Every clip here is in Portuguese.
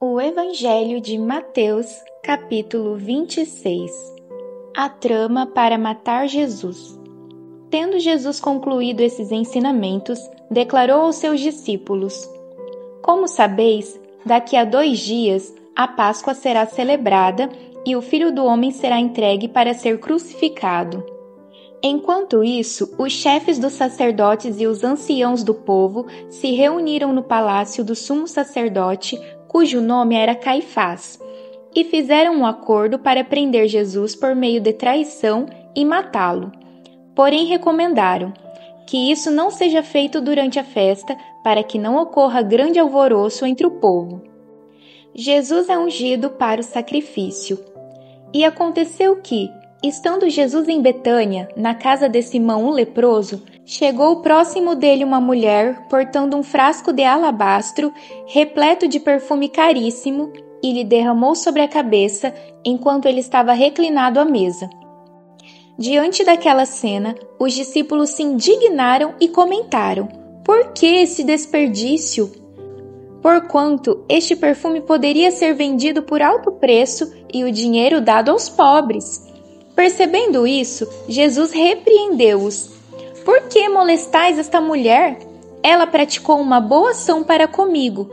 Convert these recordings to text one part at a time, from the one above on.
O Evangelho de Mateus, capítulo 26. A trama para matar Jesus. Tendo Jesus concluído esses ensinamentos, declarou aos seus discípulos: Como sabeis, daqui a 2 dias a Páscoa será celebrada e o Filho do Homem será entregue para ser crucificado. Enquanto isso, os chefes dos sacerdotes e os anciãos do povo se reuniram no palácio do sumo sacerdote, cujo nome era Caifás, e fizeram um acordo para prender Jesus por meio de traição e matá-lo. Porém recomendaram que isso não seja feito durante a festa, para que não ocorra grande alvoroço entre o povo. Jesus é ungido para o sacrifício. E aconteceu que, estando Jesus em Betânia, na casa de Simão o leproso, chegou próximo dele uma mulher portando um frasco de alabastro repleto de perfume caríssimo e lhe derramou sobre a cabeça enquanto ele estava reclinado à mesa. Diante daquela cena, os discípulos se indignaram e comentaram: por que esse desperdício? Porquanto este perfume poderia ser vendido por alto preço e o dinheiro dado aos pobres. Percebendo isso, Jesus repreendeu-os. Por que molestais esta mulher? Ela praticou uma boa ação para comigo.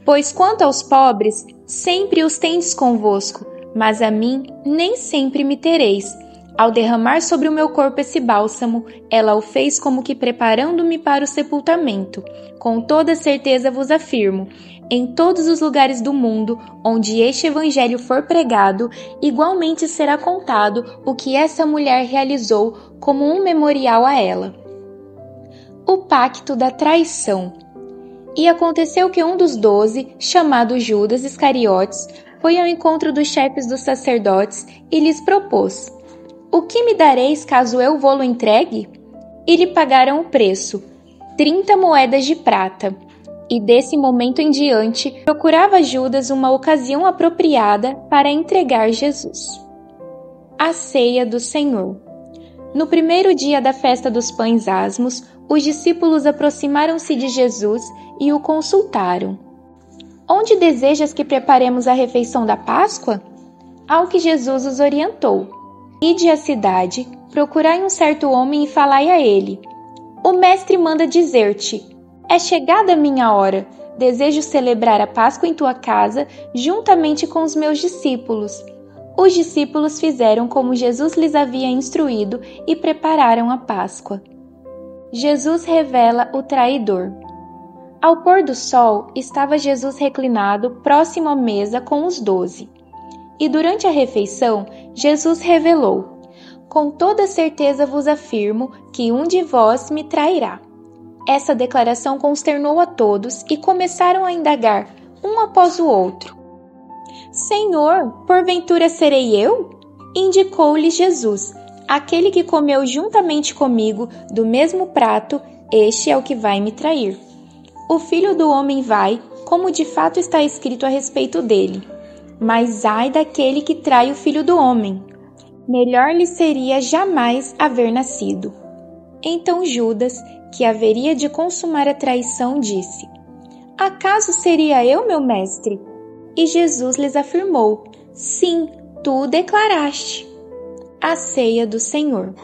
Pois quanto aos pobres, sempre os tendes convosco, mas a mim nem sempre me tereis. Ao derramar sobre o meu corpo esse bálsamo, ela o fez como que preparando-me para o sepultamento. Com toda certeza vos afirmo, em todos os lugares do mundo onde este evangelho for pregado, igualmente será contado o que essa mulher realizou como um memorial a ela. O pacto da traição. E aconteceu que um dos 12, chamado Judas Iscariotes, foi ao encontro dos chefes dos sacerdotes e lhes propôs: O que me dareis caso eu vô-lo entregue? E lhe pagaram o preço, 30 moedas de prata. E desse momento em diante, procurava Judas uma ocasião apropriada para entregar Jesus. A ceia do Senhor. No primeiro dia da festa dos pães asmos, os discípulos aproximaram-se de Jesus e o consultaram. Onde desejas que preparemos a refeição da Páscoa? Ao que Jesus os orientou. Ide à cidade, procurai um certo homem e falai a ele: O mestre manda dizer-te: É chegada a minha hora, desejo celebrar a Páscoa em tua casa, juntamente com os meus discípulos. Os discípulos fizeram como Jesus lhes havia instruído e prepararam a Páscoa. Jesus revela o traidor. Ao pôr do sol, estava Jesus reclinado próximo à mesa com os 12. E durante a refeição, Jesus revelou: Com toda certeza vos afirmo que um de vós me trairá. Essa declaração consternou a todos e começaram a indagar, um após o outro: Senhor, porventura serei eu? Indicou-lhes Jesus: Aquele que comeu juntamente comigo do mesmo prato, este é o que vai me trair. O Filho do Homem vai, como de fato está escrito a respeito dele. Mas ai daquele que trai o Filho do Homem. Melhor lhe seria jamais haver nascido. Então Judas, que haveria de consumar a traição, disse: Acaso seria eu, meu mestre? E Jesus lhes afirmou: Sim, tu o declaraste. A ceia do Senhor.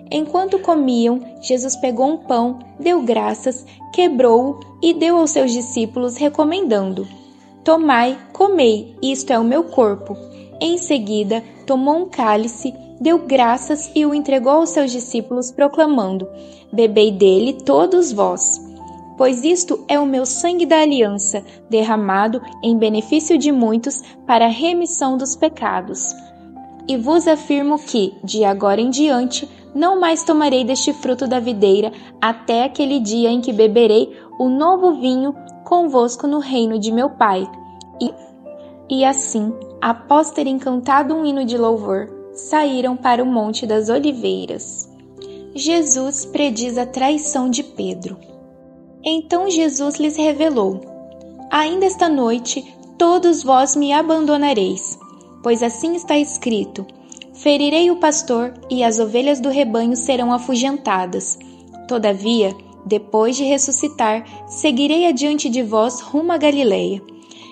Enquanto comiam, Jesus pegou um pão, deu graças, quebrou-o e deu aos seus discípulos, recomendando: Tomai, comei, isto é o meu corpo. Em seguida, tomou um cálice, deu graças e o entregou aos seus discípulos, proclamando: Bebei dele todos vós, pois isto é o meu sangue da aliança, derramado em benefício de muitos para a remissão dos pecados. E vos afirmo que, de agora em diante, não mais tomarei deste fruto da videira, até aquele dia em que beberei o novo vinho convosco no reino de meu Pai. E assim, após terem cantado um hino de louvor, saíram para o Monte das Oliveiras. Jesus prediz a traição de Pedro. Então Jesus lhes revelou: Ainda esta noite todos vós me abandonareis, pois assim está escrito: Ferirei o pastor e as ovelhas do rebanho serão afugentadas. Todavia, depois de ressuscitar, seguirei adiante de vós rumo a Galileia.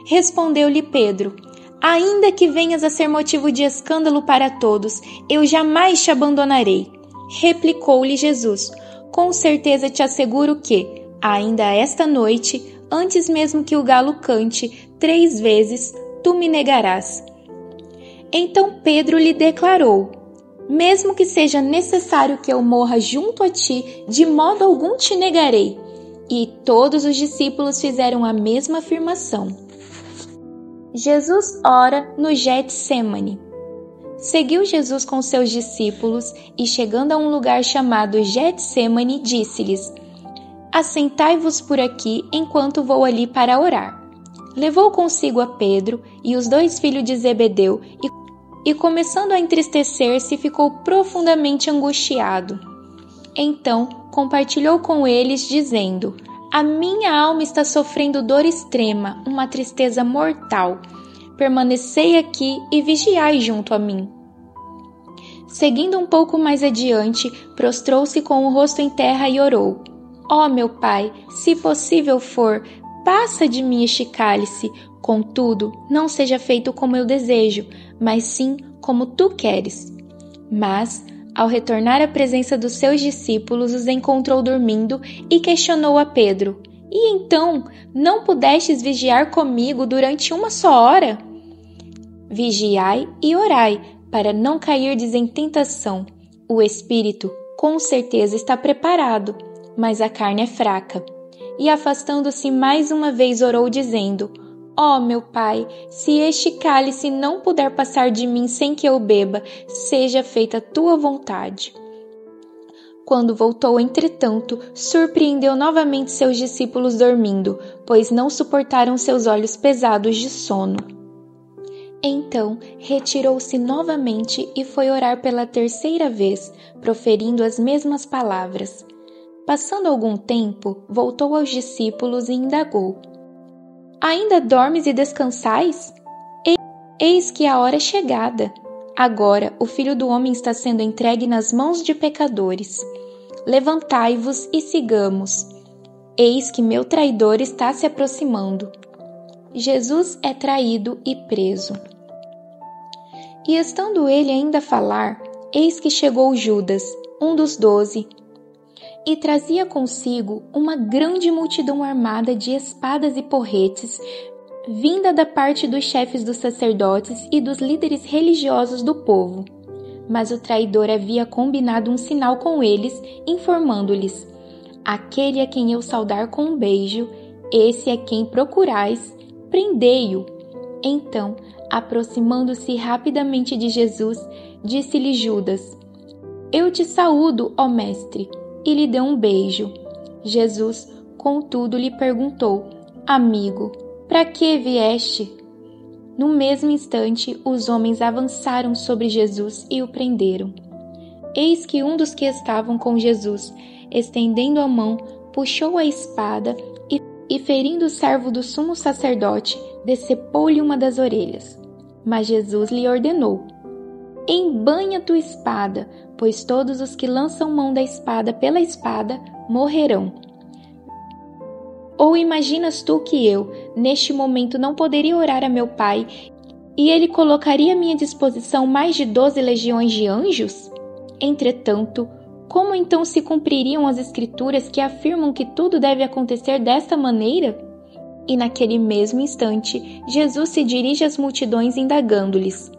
Respondeu-lhe Pedro: ainda que venhas a ser motivo de escândalo para todos, eu jamais te abandonarei. Replicou-lhe Jesus: com certeza te asseguro que, ainda esta noite, antes mesmo que o galo cante 3 vezes, tu me negarás. Então Pedro lhe declarou: mesmo que seja necessário que eu morra junto a ti, de modo algum te negarei. E todos os discípulos fizeram a mesma afirmação. Jesus ora no Getsêmani. Seguiu Jesus com seus discípulos e, chegando a um lugar chamado Getsêmani, disse-lhes: assentai-vos por aqui enquanto vou ali para orar. Levou consigo a Pedro e os 2 filhos de Zebedeu e começando a entristecer-se, ficou profundamente angustiado. Então compartilhou com eles, dizendo: a minha alma está sofrendo dor extrema, uma tristeza mortal. Permanecei aqui e vigiai junto a mim. Seguindo um pouco mais adiante, prostrou-se com o rosto em terra e orou: ó meu Pai, se possível for, passa de mim este cálice. Contudo, não seja feito como eu desejo, mas sim como tu queres. Mas, ao retornar à presença dos seus discípulos, os encontrou dormindo e questionou a Pedro: e então, não pudestes vigiar comigo durante 1 só hora? Vigiai e orai, para não cairdes em tentação. O espírito, com certeza, está preparado, mas a carne é fraca. E afastando-se mais uma vez orou, dizendo: ó meu Pai, se este cálice não puder passar de mim sem que eu beba, seja feita a tua vontade. Quando voltou, entretanto, surpreendeu novamente seus discípulos dormindo, pois não suportaram seus olhos pesados de sono. Então retirou-se novamente e foi orar pela 3ª vez, proferindo as mesmas palavras. Passando algum tempo, voltou aos discípulos e indagou: ainda dormes e descansais? Eis que a hora é chegada. Agora o Filho do Homem está sendo entregue nas mãos de pecadores. Levantai-vos e sigamos. Eis que meu traidor está se aproximando. Jesus é traído e preso. E estando ele ainda a falar, eis que chegou Judas, um dos 12, e trazia consigo uma grande multidão armada de espadas e porretes, vinda da parte dos chefes dos sacerdotes e dos líderes religiosos do povo. Mas o traidor havia combinado um sinal com eles, informando-lhes: aquele a quem eu saudar com um beijo, esse é quem procurais, prendei-o. Então, aproximando-se rapidamente de Jesus, disse-lhe Judas: eu te saúdo, ó mestre, e lhe deu um beijo. Jesus, contudo, lhe perguntou: amigo, para que vieste? No mesmo instante, os homens avançaram sobre Jesus e o prenderam. Eis que um dos que estavam com Jesus, estendendo a mão, puxou a espada e ferindo o servo do sumo sacerdote, decepou-lhe uma das orelhas. Mas Jesus lhe ordenou: embainha tua espada, pois todos os que lançam mão da espada pela espada morrerão. Ou imaginas tu que eu, neste momento, não poderia orar a meu Pai e ele colocaria à minha disposição mais de 12 legiões de anjos? Entretanto, como então se cumpririam as Escrituras que afirmam que tudo deve acontecer desta maneira? E naquele mesmo instante, Jesus se dirige às multidões indagando-lhes: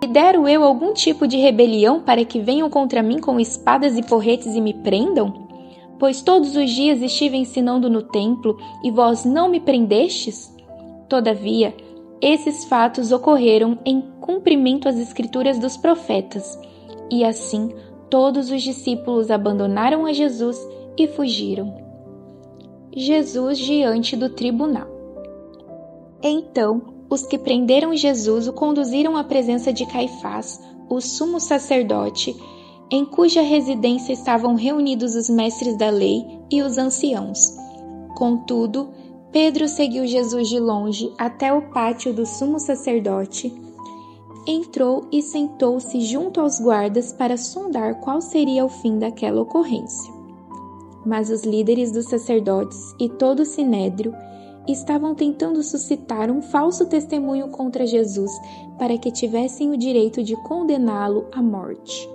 lidero eu algum tipo de rebelião para que venham contra mim com espadas e porretes e me prendam? Pois todos os dias estive ensinando no templo e vós não me prendestes? Todavia, esses fatos ocorreram em cumprimento às Escrituras dos profetas. E assim, todos os discípulos abandonaram a Jesus e fugiram. Jesus diante do tribunal. Então, os que prenderam Jesus o conduziram à presença de Caifás, o sumo sacerdote, em cuja residência estavam reunidos os mestres da lei e os anciãos. Contudo, Pedro seguiu Jesus de longe até o pátio do sumo sacerdote, entrou e sentou-se junto aos guardas para sondar qual seria o fim daquela ocorrência. Mas os líderes dos sacerdotes e todo o sinédrio, estavam tentando suscitar um falso testemunho contra Jesus para que tivessem o direito de condená-lo à morte.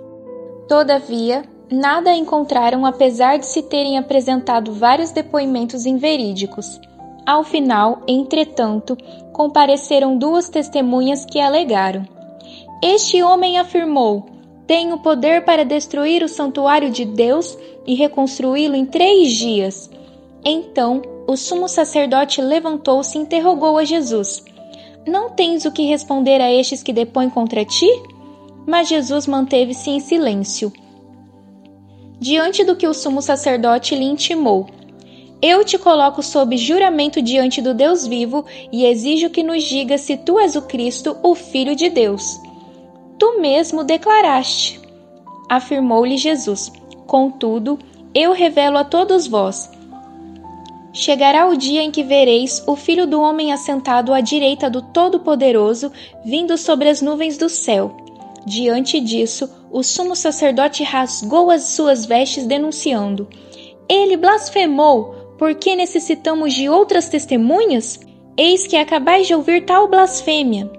Todavia, nada encontraram apesar de se terem apresentado vários depoimentos inverídicos. Ao final, entretanto, compareceram 2 testemunhas que alegaram: "Este homem afirmou: tenho poder para destruir o santuário de Deus e reconstruí-lo em 3 dias. Então, o sumo sacerdote levantou-se e interrogou a Jesus: Não tens o que responder a estes que depõem contra ti? Mas Jesus manteve-se em silêncio. Diante do que o sumo sacerdote lhe intimou: Eu te coloco sob juramento diante do Deus vivo e exijo que nos diga se tu és o Cristo, o Filho de Deus. Tu mesmo declaraste. Afirmou-lhe Jesus: Contudo, eu revelo a todos vós. Chegará o dia em que vereis o Filho do Homem assentado à direita do Todo-Poderoso, vindo sobre as nuvens do céu. Diante disso, o sumo sacerdote rasgou as suas vestes, denunciando: Ele blasfemou! Por que necessitamos de outras testemunhas? Eis que acabais de ouvir tal blasfêmia.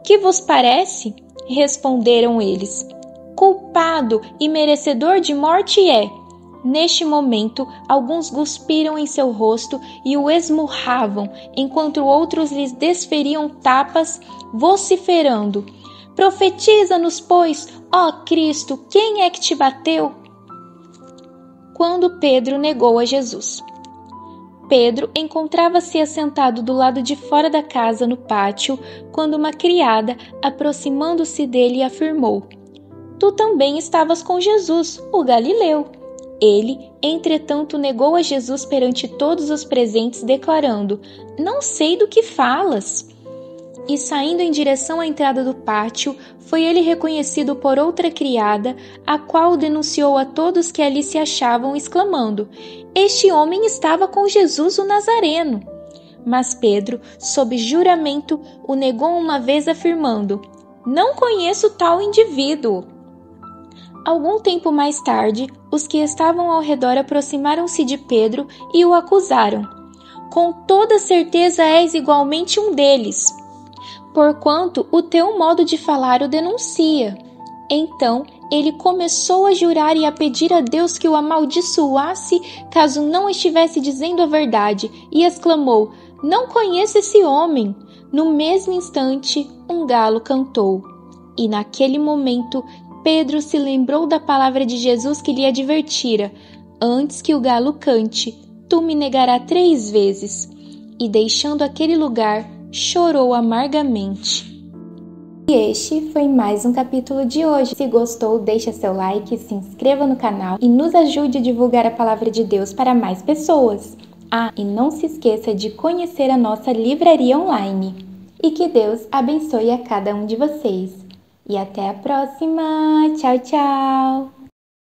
Que vos parece? Responderam eles. Culpado e merecedor de morte é. Neste momento, alguns cuspiram em seu rosto e o esmurravam, enquanto outros lhes desferiam tapas, vociferando: Profetiza-nos, pois, ó Cristo, quem é que te bateu? Quando Pedro negou a Jesus. Pedro encontrava-se assentado do lado de fora da casa, no pátio, quando uma criada, aproximando-se dele, afirmou: Tu também estavas com Jesus, o Galileu. Ele, entretanto, negou a Jesus perante todos os presentes, declarando: Não sei do que falas. E saindo em direção à entrada do pátio, foi ele reconhecido por outra criada, a qual denunciou a todos que ali se achavam, exclamando: Este homem estava com Jesus o Nazareno. Mas Pedro, sob juramento, o negou uma vez, afirmando: Não conheço tal indivíduo. Algum tempo mais tarde, os que estavam ao redor aproximaram-se de Pedro e o acusaram: Com toda certeza és igualmente um deles, porquanto o teu modo de falar o denuncia. Então ele começou a jurar e a pedir a Deus que o amaldiçoasse caso não estivesse dizendo a verdade, e exclamou: Não conheço esse homem. No mesmo instante, um galo cantou. E naquele momento, Pedro se lembrou da palavra de Jesus que lhe advertira: Antes que o galo cante, tu me negarás 3 vezes. E deixando aquele lugar, chorou amargamente. E este foi mais um capítulo de hoje. Se gostou, deixa seu like, se inscreva no canal e nos ajude a divulgar a palavra de Deus para mais pessoas. Ah, e não se esqueça de conhecer a nossa livraria online. E que Deus abençoe a cada um de vocês. E até a próxima. Tchau, tchau!